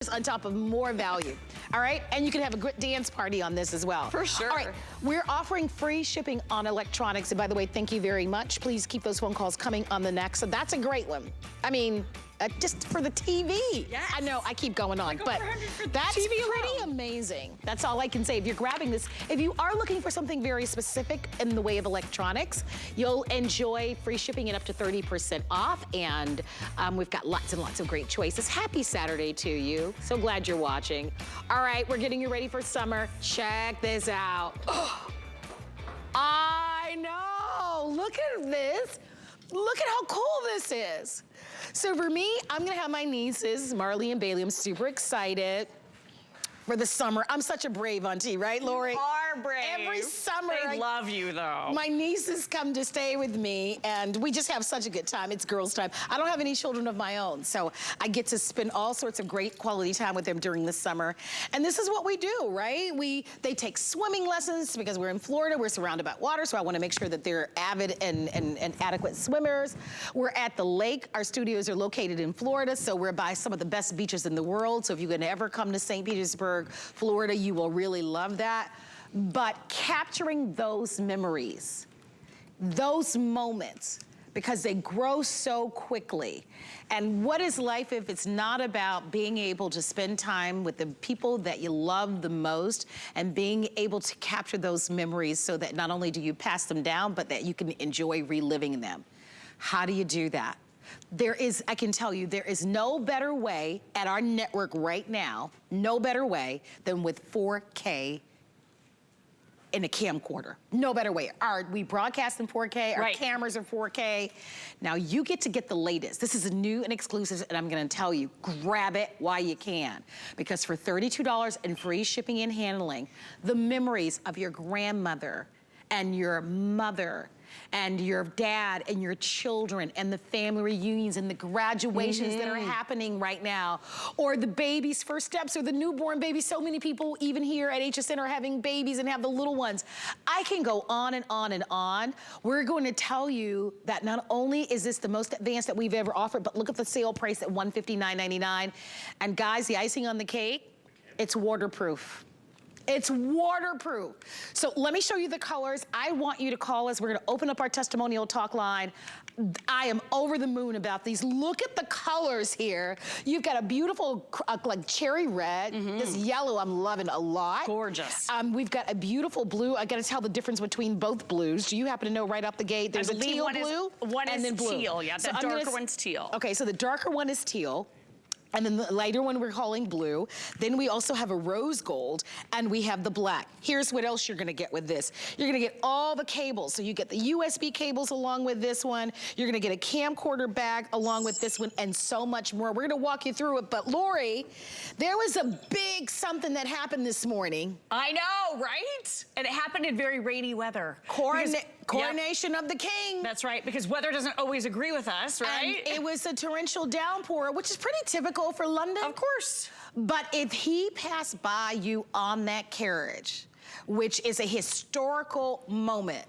on top of more value. All right, and you can have a good dance party on this as well. For sure. All right, we're offering free shipping on electronics. And by the way, thank you very much. Please keep those phone calls coming on the next. So that's a great one. I mean, just for the TV. Yes. I know, I keep going on, but that's TV pretty amazing. That's all I can say. If you're grabbing this, if you are looking for something very specific in the way of electronics, you'll enjoy free shipping and up to 30% off. And we've got lots and lots of great choices. Happy Saturday to you. So glad you're watching. All right, we're getting you ready for summer. Check this out. I know, look at this. Look at how cool this is. So for me, I'm gonna have my nieces, Marley and Bailey. I'm super excited for the summer. I'm such a brave auntie, right, Lori? You are brave. Every summer. They love you, though. My nieces come to stay with me, and we just have such a good time. It's girls' time. I don't have any children of my own, so I get to spend all sorts of great quality time with them during the summer. And this is what we do, right? They take swimming lessons because we're in Florida. We're surrounded by water, so I want to make sure that they're avid and adequate swimmers. We're at the lake. Our studios are located in Florida, so we're by some of the best beaches in the world. So if you can ever come to St. Petersburg, Florida, you will really love that. But capturing those memories, those moments, because they grow so quickly. And what is life if it's not about being able to spend time with the people that you love the most and being able to capture those memories so that not only do you pass them down, but that you can enjoy reliving them. How do you do that? I can tell you, there is no better way at our network right now, no better way than with 4K in a camcorder. No better way. We broadcast in 4K, our cameras are 4K. Now you get to get the latest. This is a new and exclusive, and I'm gonna tell you, grab it while you can. Because for $32 and free shipping and handling, the memories of your grandmother and your mother and your dad and your children and the family reunions and the graduations that are happening right now, or the baby's first steps or the newborn baby. So many people even here at HSN are having babies and have the little ones. I can go on and on and on. We're going to tell you that not only is this the most advanced that we've ever offered, but look at the sale price at $159.99. And guys, the icing on the cake, it's waterproof. It's waterproof. So let me show you the colors. I want you to call us. We're gonna open up our testimonial talk line. I am over the moon about these. Look at the colors here. You've got a beautiful, like cherry red. This yellow I'm loving a lot. Gorgeous. We've got a beautiful blue. I gotta tell the difference between both blues. Do you happen to know right off the gate? There's a teal blue and then blue. Teal, yeah, the darker one's teal. Okay, so the darker one is teal. And then the lighter one we're calling blue. Then we also have a rose gold, and we have the black. Here's what else you're gonna get with this. You're gonna get all the cables. So you get the USB cables along with this one. You're gonna get a camcorder bag along with this one, and so much more. We're gonna walk you through it, but Lori, there was a big something that happened this morning. I know, right? And it happened in very rainy weather. Coronation of the king. That's right, because weather doesn't always agree with us, right? And it was a torrential downpour, which is pretty typical for London. Of course. But if he passed by you on that carriage, which is a historical moment,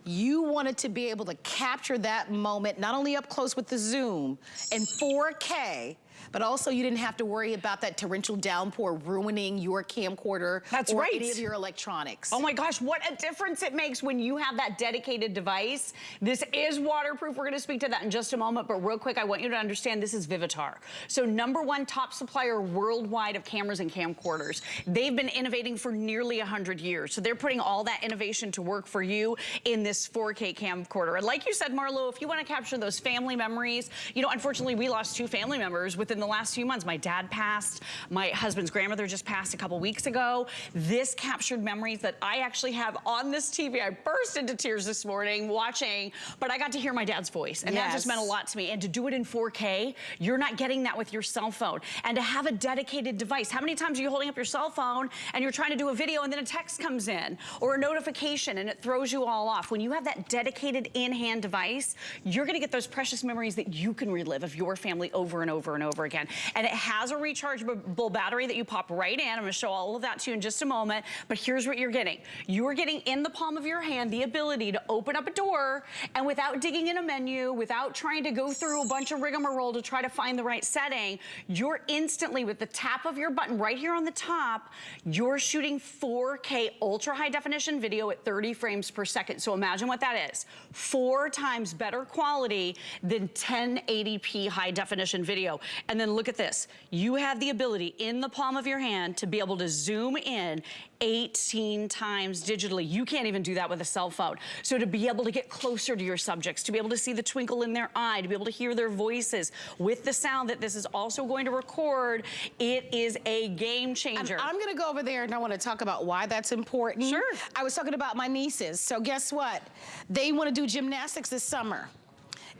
you wanted to be able to capture that moment, not only up close with the zoom in 4K, but also you didn't have to worry about that torrential downpour ruining your camcorder or any of your electronics. Oh my gosh, what a difference it makes when you have that dedicated device. This is waterproof. We're gonna speak to that in just a moment, but real quick, I want you to understand this is Vivitar. So #1 top supplier worldwide of cameras and camcorders. They've been innovating for nearly 100 years. So they're putting all that innovation to work for you in this 4K camcorder. And like you said, Marlo, if you wanna capture those family memories, you know, unfortunately we lost 2 family members within the last few months. My dad passed, my husband's grandmother just passed a couple weeks ago. This captured memories that I actually have on this TV. I burst into tears this morning watching, but I got to hear my dad's voice, and that just meant a lot to me. And to do it in 4K, you're not getting that with your cell phone. And to have a dedicated device, how many times are you holding up your cell phone and you're trying to do a video and then a text comes in or a notification and it throws you all off? When you have that dedicated in-hand device, you're gonna get those precious memories that you can relive of your family over and over and over over again. And it has a rechargeable battery that you pop right in. I'm gonna show all of that to you in just a moment, but here's what you're getting. You're getting in the palm of your hand the ability to open up a door, and without digging in a menu, without trying to go through a bunch of rigmarole to try to find the right setting, you're instantly, with the tap of your button right here on the top, you're shooting 4K ultra high definition video at 30 frames per second. So imagine what that is. 4 times better quality than 1080p high definition video. And then look at this. You have the ability in the palm of your hand to be able to zoom in 18 times digitally. You can't even do that with a cell phone. So to be able to get closer to your subjects, to be able to see the twinkle in their eye, to be able to hear their voices with the sound that this is also going to record, it is a game changer. I'm gonna go over there and I wanna talk about why that's important. Sure. I was talking about my nieces. So guess what? They wanna do gymnastics this summer.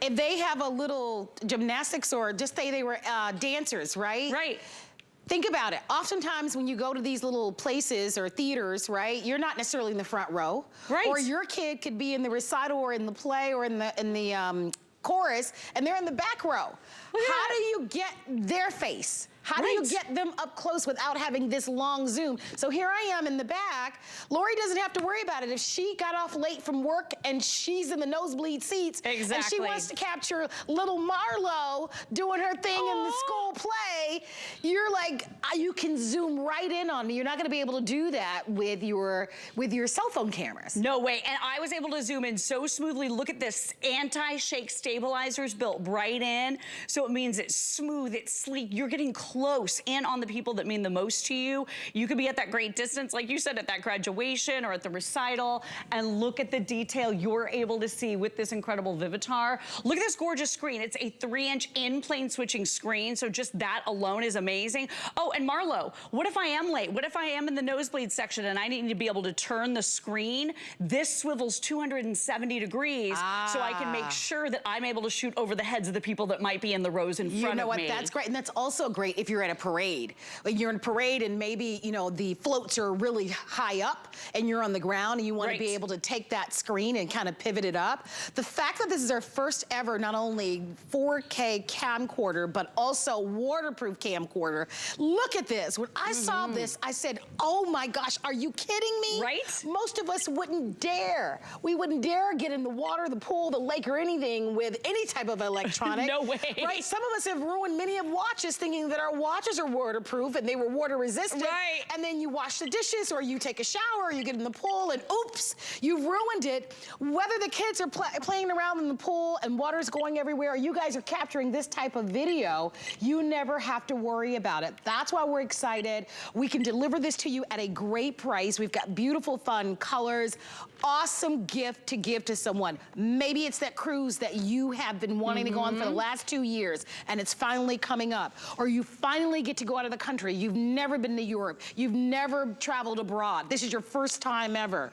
If they have a little gymnastics, or just say they were dancers, right? Right. Think about it. Oftentimes when you go to these little places or theaters, right, you're not necessarily in the front row. Right. Or your kid could be in the recital or in the play or in the chorus, and they're in the back row. How do you get their face? How do you get them up close without having this long zoom? So here I am in the back. Lori doesn't have to worry about it. If she got off late from work and she's in the nosebleed seats, and she wants to capture little Marlo doing her thing in the school play, you're like, you can zoom right in on me. You're not gonna be able to do that with your cell phone cameras. No way. And I was able to zoom in so smoothly. Look at this, anti-shake stabilizers built right in. So it means it's smooth, it's sleek. You're getting close in on the people that mean the most to you. You could be at that great distance, like you said, at that graduation or at the recital, and look at the detail you're able to see with this incredible Vivitar. Look at this gorgeous screen. It's a 3-inch in-plane switching screen, so just that alone is amazing. Oh, and Marlo, what if I am late? What if I am in the nosebleed section and I need to be able to turn the screen? This swivels 270 degrees, so I can make sure that I'm able to shoot over the heads of the people that might be in the rows in front of me. You know what, that's great, and that's also great if you're at a parade. Like you're in a parade and maybe, you know, the floats are really high up and you're on the ground and you want to be able to take that screen and kind of pivot it up. The fact that this is our first ever, not only 4K camcorder, but also waterproof camcorder. Look at this. When I saw this, I said, oh my gosh, are you kidding me? Right? Most of us wouldn't dare. We wouldn't dare get in the water, the pool, the lake, or anything with any type of electronic. No way. Right? Some of us have ruined many of watches thinking that our watches are waterproof and they were water resistant. Right. And then you wash the dishes or you take a shower or you get in the pool and oops, you've ruined it. Whether the kids are playing around in the pool and water's going everywhere, or you guys are capturing this type of video, you never have to worry about it. That's why we're excited. We can deliver this to you at a great price. We've got beautiful, fun colors, awesome gift to give to someone. Maybe it's that cruise that you have been wanting to go on for the last 2 years and it's finally coming up. Or you finally get to go out of the country. You've never been to Europe. You've never traveled abroad. This is your first time ever.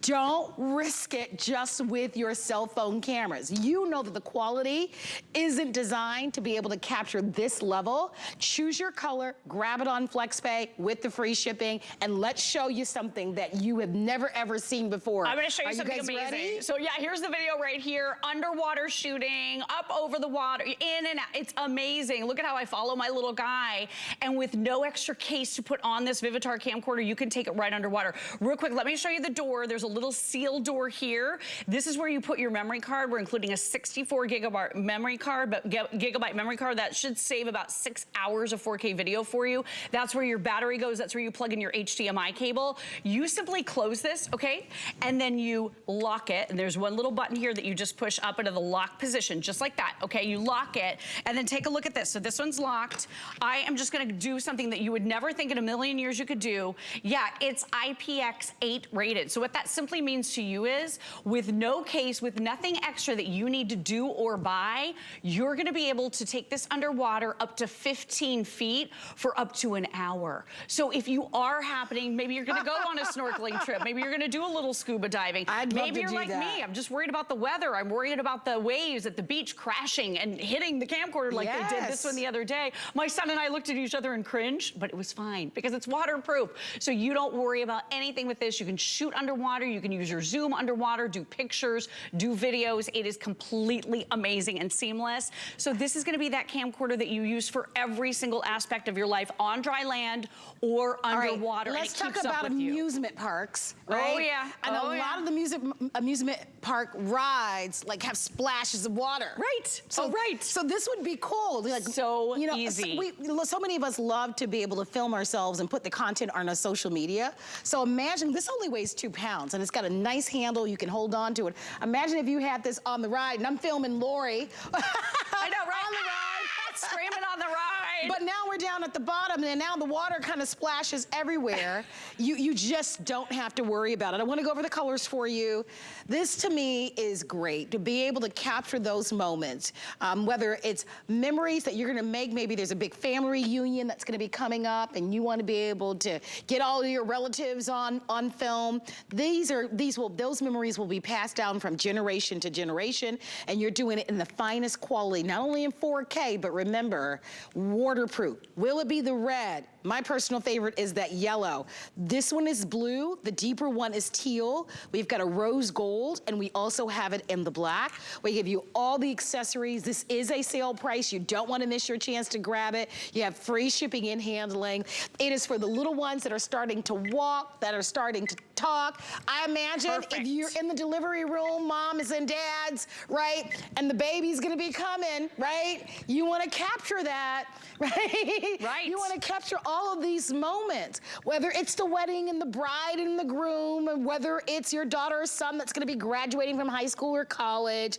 Don't risk it just with your cell phone cameras. You know that the quality isn't designed to be able to capture this level. Choose your color, grab it on FlexPay with the free shipping, and let's show you something that you have never ever seen before. I'm gonna show you something amazing. Ready? So yeah, here's the video right here. Underwater shooting, up over the water, in and out. It's amazing. Look at how I follow my little guy. And with no extra case to put on this Vivitar camcorder, you can take it right underwater. Real quick, let me show you the door. There's a little seal door here. This is where you put your memory card. We're including a 64 gigabyte memory card, but gigabyte memory card. That should save about 6 hours of 4K video for you. That's where your battery goes. That's where you plug in your HDMI cable. You simply close this, okay? And then you lock it. And there's one little button here that you just push up into the lock position, just like that, okay? You lock it, and then take a look at this. So this one's locked. I am just gonna do something that you would never think in a million years you could do. Yeah, it's IPX8 rated. So what that simply means to you is, with no case, with nothing extra that you need to do or buy, you're gonna be able to take this underwater up to 15 feet for up to an hour. So if you are happening, maybe you're gonna go on a snorkeling trip, maybe you're gonna do a little scuba diving. Maybe you're like me, I'm just worried about the weather, I'm worried about the waves at the beach crashing and hitting the camcorder like they did this one the other day. My son and I looked at each other and cringed, but it was fine because it's waterproof. So you don't worry about anything with this. You can shoot underwater, You can use your Zoom underwater, do pictures, do videos. It is completely amazing and seamless. So this is gonna be that camcorder that you use for every single aspect of your life on dry land or underwater. All right, let's talk about amusement parks, right? Oh yeah. And a lot of the amusement park rides like have splashes of water. Right. So So this would be cool. Like, so you know, easy. So many of us love to be able to film ourselves and put the content on our social media. So imagine this only weighs 2 pounds and it's got a nice handle. You can hold on to it. Imagine if you had this on the ride, and I'm filming Lori. I know, right? On the ride, screaming on the ride. But now we're down at the bottom, and now the water kind of splashes everywhere. You just don't have to worry about it. I want to go over the colors for you. This, to me, is great, to be able to capture those moments, whether it's memories that you're going to make. Maybe there's a big family reunion that's going to be coming up, and you want to be able to get all of your relatives on film. Those memories will be passed down from generation to generation, and you're doing it in the finest quality, not only in 4K, but remember, waterproof. Will it be the red? My personal favorite is that yellow. This one is blue. The deeper one is teal. We've got a rose gold, and we also have it in the black. We give you all the accessories. This is a sale price. You don't want to miss your chance to grab it. You have free shipping and handling. It is for the little ones that are starting to walk, that are starting to talk. I imagine if you're in the delivery room, moms and dads, right? And the baby's gonna be coming, right? You wanna capture that, right? Right. You wanna capture all of these moments, whether it's the wedding and the bride and the groom, and whether it's your daughter or son that's gonna be graduating from high school or college.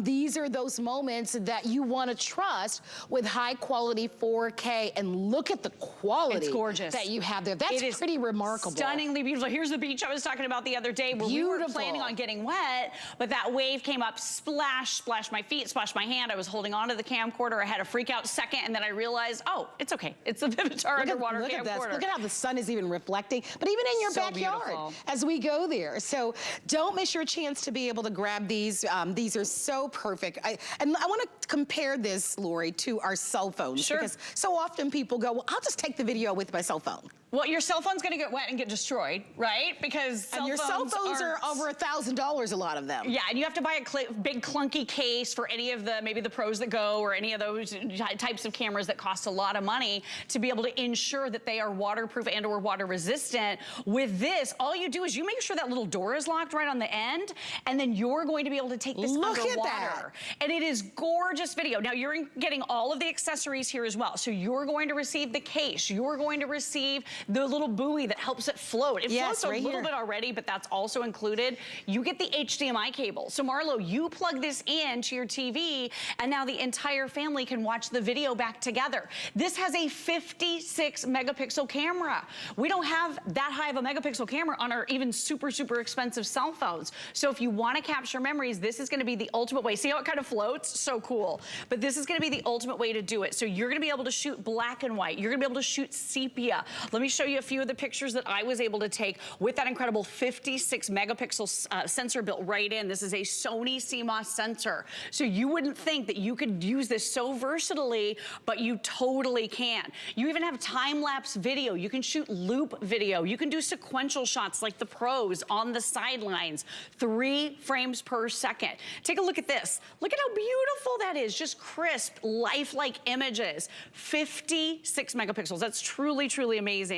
These are those moments that you wanna trust with high quality 4K, and look at the quality. It's gorgeous. That you have there. That's pretty remarkable. Stunningly beautiful. Here's the beach I was talking about the other day where we were planning on getting wet, but that wave came up, splashed my feet, splashed my hand. I was holding onto the camcorder. I had a freak out second, and then I realized, oh, it's okay. It's the Vivitar underwater camcorder. At this. Look at how the sun is even reflecting, but even in your backyard beautiful. As we go there. So don't miss your chance to be able to grab these. These are so perfect. And I want to compare this, Lori, to our cell phones. Sure. Because so often people go, well, I'll just take the video with my cell phone. Well, your cell phone's gonna get wet and get destroyed, right? Because your cell phones are over $1,000, a lot of them. Yeah, and you have to buy a big clunky case for any of the, maybe the pros that go, or any of those types of cameras that cost a lot of money to be able to ensure that they are waterproof and or water resistant. With this, all you do is you make sure that little door is locked right on the end, and then you're going to be able to take this underwater. Look at that. And it is gorgeous video. Now you're getting all of the accessories here as well. So you're going to receive the case, you're going to receive the little buoy that helps it float. It floats a little bit already, but that's also included. You get the HDMI cable. So Marlo, you plug this in to your TV, and now the entire family can watch the video back together. This has a 56 megapixel camera. We don't have that high of a megapixel camera on our even super, super expensive cell phones. So if you want to capture memories, this is going to be the ultimate way. See how it kind of floats? So cool. But this is going to be the ultimate way to do it. So you're going to be able to shoot black and white. You're going to be able to shoot sepia. Let me show you a few of the pictures that I was able to take with that incredible 56 megapixel sensor built right in. This is a Sony CMOS sensor. So you wouldn't think that you could use this so versatilely, but you totally can. You even have time-lapse video. You can shoot loop video. You can do sequential shots like the pros on the sidelines, 3 frames per second. Take a look at this. Look at how beautiful that is. Just crisp, lifelike images. 56 megapixels. That's truly, truly amazing.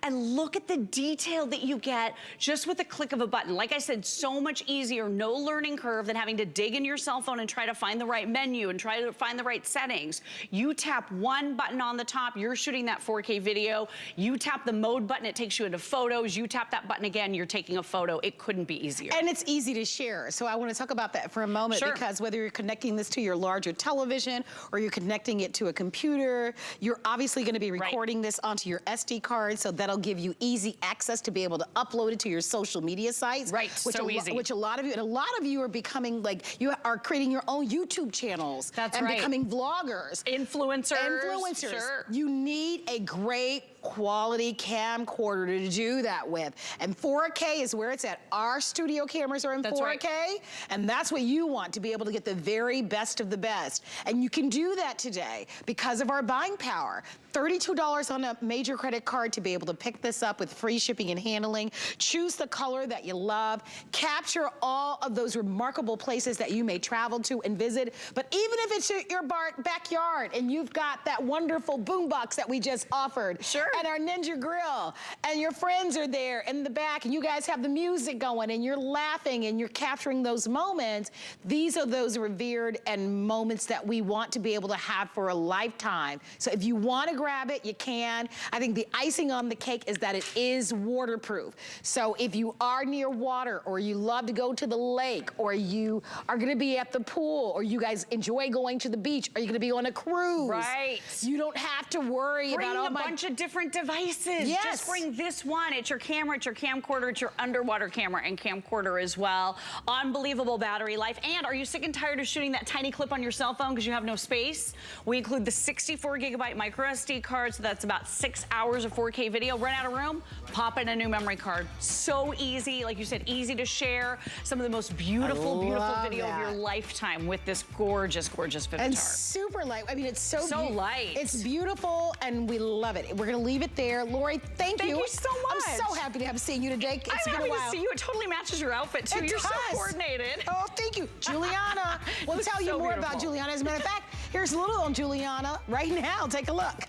And look at the detail that you get just with the click of a button. Like I said, so much easier, no learning curve than having to dig in your cell phone and try to find the right menu and try to find the right settings. You tap one button on the top, you're shooting that 4K video. You tap the mode button, it takes you into photos. You tap that button again, you're taking a photo. It couldn't be easier. And it's easy to share. So I want to talk about that for a moment, because whether you're connecting this to your larger television or you're connecting it to a computer, you're obviously going to be recording this onto your SD card. So that'll give you easy access to be able to upload it to your social media sites. Right, so easy. Which a lot of you are becoming, like, you are creating your own YouTube channels. That's and becoming vloggers. Influencers. Sure. You need a great quality camcorder to do that with. And 4K is where it's at. Our studio cameras are in 4K, right. and that's what you want, to be able to get the very best of the best. And you can do that today because of our buying power. $32 on a major credit card to be able to pick this up with free shipping and handling. Choose the color that you love. Capture all of those remarkable places that you may travel to and visit. But even if it's your backyard and you've got that wonderful boombox that we just offered, sure, and our Ninja Grill, and your friends are there in the back, and you guys have the music going, and you're laughing, and you're capturing those moments, these are those revered and moments that we want to be able to have for a lifetime. So if you want to grab it, you can. I think the icing on the cake is that it is waterproof. So if you are near water, or you love to go to the lake, or you are gonna be at the pool, or you guys enjoy going to the beach, or you're gonna be on a cruise. Right. You don't have to worry about all a bunch of different devices. Yes. Just bring this one. It's your camera, it's your camcorder, it's your underwater camera and camcorder as well. Unbelievable battery life. And are you sick and tired of shooting that tiny clip on your cell phone because you have no space? We include the 64GB micro SD card, so that's about 6 hours of 4K video. Run out of room, pop in a new memory card. So easy, like you said, easy to share. Some of the most beautiful video of your lifetime with this gorgeous, gorgeous Vivitar. And super light. I mean, it's so light. It's beautiful, and we love it. We're gonna leave it there. Lori, thank you. Thank you so much. I'm so happy to have seen you today. It's been a while. I'm happy to see you. It totally matches your outfit too. You're so coordinated. Oh, thank you. Juliana. We'll tell you more about Juliana. As a matter of fact, here's a little on Juliana right now. Take a look.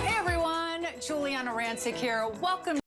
Hey everyone, Juliana Rancic here. Welcome